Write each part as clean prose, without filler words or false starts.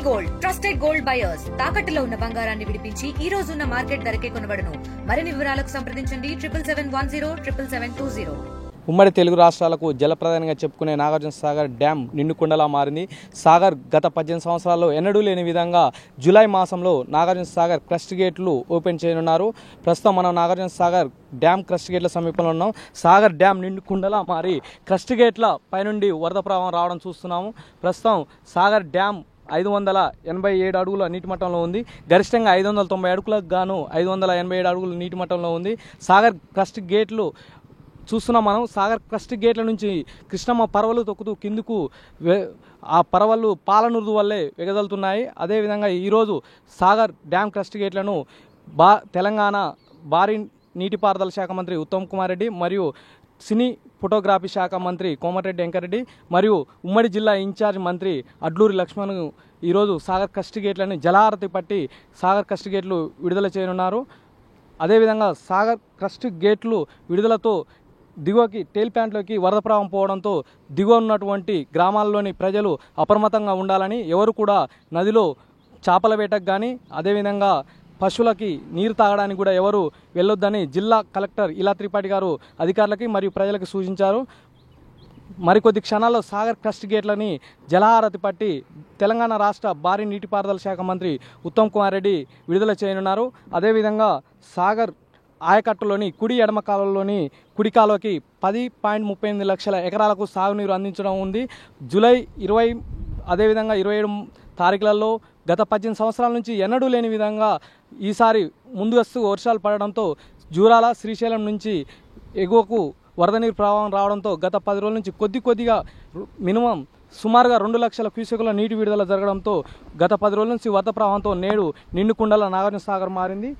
Gold trusted gold buyers తాకట్టులో ఉన్న బంగారాన్ని విడిపించి ఈ రోజు ఉన్న మార్కెట్ ధరకే కొనబడును. మరిన్ని వివరాలకు సంప్రదించండి 77107720. ఉమ్మడి తెలుగు రాష్ట్రాలకు జలప్రదాయంగా చెప్పుకునే నాగార్జున సాగర్ డ్యాం నిండుకుండలా మారింది. సాగర్ గత 18 సంవత్సరాల్లో ఎన్నడూ లేని విధంగా జూలై మాసంలో నాగార్జున సాగర్ క్రస్ట్ గేట్లు ఓపెన్ చేయనున్నారు. ప్రస్తుతం మనం నాగార్జున సాగర్ డ్యాం క్రస్ట్ గేట్ల సమీపంలో ఉన్నాం. సాగర్ డ్యాం నిండుకుండలా మారి క్రస్ట్ గేట్ల పైనుండి వరద ప్రవాహం రావడం చూస్తున్నాము. ప్రస్తుతం సాగర్ డ్యాం 587 అడుగుల నీటి మట్టంలో ఉంది. గరిష్టంగా 590 అడుగులకు గాను 587 అడుగుల నీటి మట్టంలో ఉంది. సాగర్ క్రస్ట్ గేట్లు చూస్తున్నాం మనం. సాగర్ క్రస్ట్ గేట్ల నుంచి కృష్ణమ్మ పరవలు తొక్కుతూ కిందకు ఆ పరవళ్ళు పాలనుర్దు వల్లే వెగదలుతున్నాయి. అదేవిధంగా ఈరోజు సాగర్ డ్యామ్ క్రస్ట్ గేట్లను తెలంగాణ భారీ నీటిపారుదల శాఖ మంత్రి ఉత్తమ్ కుమార్ రెడ్డి మరియు సినీ ఫోటోగ్రఫీ శాఖ మంత్రి కోమటిరెడ్డి వెంకరెడ్డి మరియు ఉమ్మడి జిల్లా ఇన్ఛార్జ్ మంత్రి అడ్లూరి లక్ష్మణ్ ఈరోజు సాగర్ క్రస్ట్ గేట్లను జలహారతి పట్టి సాగర్ క్రస్ట్ గేట్లు విడుదల చేయనున్నారు. అదేవిధంగా సాగర్ క్రస్ట్ గేట్లు విడుదలతో దిగువకి టేల్ ప్యాంట్లోకి వరద ప్రవాహం పోవడంతో దిగువ ఉన్నటువంటి గ్రామాల్లోని ప్రజలు అప్రమత్తంగా ఉండాలని, ఎవరు కూడా నదిలో చేపల వేటకు కానీ అదేవిధంగా పశువులకి నీరు తాగడానికి కూడా ఎవరు వెళ్ళొద్దని జిల్లా కలెక్టర్ ఇలా త్రిపాఠి గారు అధికారులకి మరియు ప్రజలకు సూచించారు. మరికొద్ది క్షణాల్లో సాగర్ క్రస్ట్ గేట్లని జలహారతి పట్టి తెలంగాణ రాష్ట్ర భారీ నీటిపారుదల శాఖ మంత్రి ఉత్తమ్ కుమార్ రెడ్డి విడుదల చేయనున్నారు. అదేవిధంగా సాగర్ ఆయకట్టులోని కుడి ఎడమ కాలువలోని కుడి కాలువకి 10.38 లక్షల ఎకరాలకు సాగునీరు అందించడం ఉంది. జూలై 20 అదేవిధంగా 27 తారీఖులలో గత 18 సంవత్సరాల నుంచి ఎన్నడూ లేని విధంగా ఈసారి ముందస్తు వర్షాలు పడడంతో జూరాల శ్రీశైలం నుంచి ఎగువకు వరద నీరు ప్రవాహం రావడంతో గత 10 రోజుల నుంచి కొద్దిగా మినిమం సుమారుగా 2 లక్షల క్యూసెక్కుల నీటి విడుదల జరగడంతో గత 10 రోజుల నుంచి వరద ప్రవాహంతో నేడు నిండుకుండల నాగార్జున సాగర్ మారింది.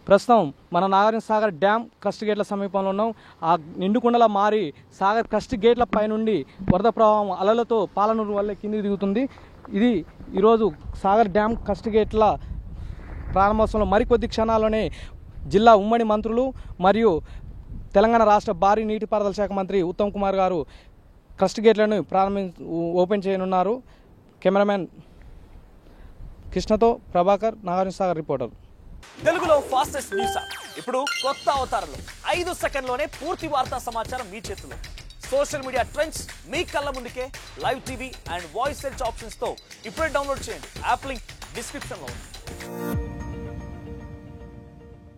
ప్రస్తుతం మన నాగార్జున సాగర్ డ్యామ్ క్రస్ట్ గేట్ల సమీపంలో ఉన్నాం. ఆ నిండుకుండల మారి సాగర్ క్రస్ట్ గేట్ల పైనుండి వరద ప్రవాహం అలలతో పాలనూరు వల్లే కిందికి దిగుతుంది. ఇది ఈరోజు సాగర్ డ్యామ్ క్రస్ట్ గేట్ల ప్రారంభోత్సవంలో మరికొద్ది క్షణాల్లోనే జిల్లా ఉమ్మడి మంత్రులు మరియు తెలంగాణ రాష్ట్ర భారీ నీటిపారుదల శాఖ మంత్రి ఉత్తమ్ కుమార్ గారు క్రస్ట్ గేట్లను ఓపెన్ చేయనున్నారు. కెమెరామ్యాన్ కృష్ణతో ప్రభాకర్, నాగార్జున సాగర్ రిపోర్టర్. తెలుగులో ఫాస్టెస్ట్ న్యూస్ యాప్ ఇప్పుడు కొత్త అవతారంలో 5 సెకండ్లోనే పూర్తి వార్తా సమాచారం మీ చేతిలో. సోషల్ మీడియా ట్రెండ్స్ మీ కళ్ళ ముందుకే live TV and voice search options తో ఇప్పుడే డౌన్లోడ్ చేయండి. యాప్ లింక్ డిస్క్రిప్షన్ లో ఉంది.